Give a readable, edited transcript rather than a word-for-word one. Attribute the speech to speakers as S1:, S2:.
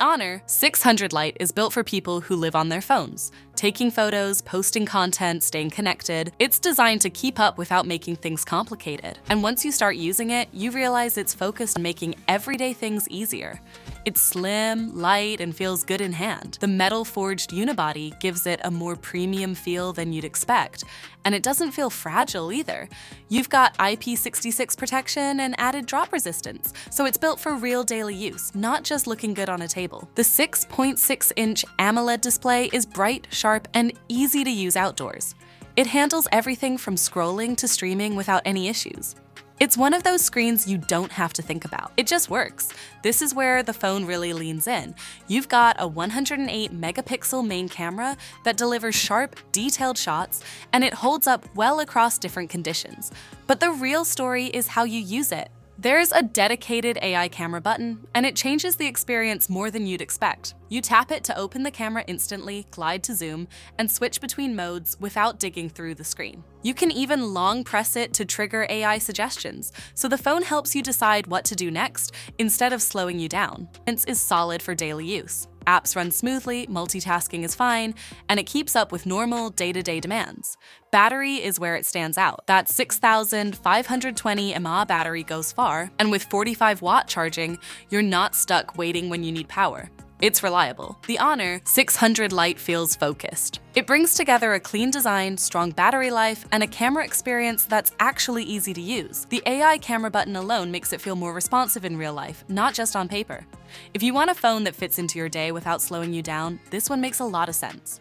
S1: The Honor 600 Lite is built for people who live on their phones, taking photos, posting content, staying connected. It's designed to keep up without making things complicated. And once you start using it, you realize it's focused on making everyday things easier. It's slim, light, and feels good in hand. The metal-forged unibody gives it a more premium feel than you'd expect, and it doesn't feel fragile either. You've got IP66 protection and added drop resistance, so it's built for real daily use, not just looking good on a table. The 6.6-inch AMOLED display is bright, sharp, and easy to use outdoors. It handles everything from scrolling to streaming without any issues. It's one of those screens you don't have to think about. It just works. This is where the phone really leans in. You've got a 108-megapixel main camera that delivers sharp, detailed shots, and it holds up well across different conditions. But the real story is how you use it. There's a dedicated AI camera button, and it changes the experience more than you'd expect. You tap it to open the camera instantly, glide to zoom, and switch between modes without digging through the screen. You can even long press it to trigger AI suggestions, so the phone helps you decide what to do next instead of slowing you down. It is solid for daily use. Apps run smoothly, multitasking is fine, and it keeps up with normal day-to-day demands. Battery is where it stands out. That 6,520 mAh battery goes far, and with 45-watt charging, you're not stuck waiting when you need power. It's reliable. The Honor 600 Lite feels focused. It brings together a clean design, strong battery life, and a camera experience that's actually easy to use. The AI camera button alone makes it feel more responsive in real life, not just on paper. If you want a phone that fits into your day without slowing you down, this one makes a lot of sense.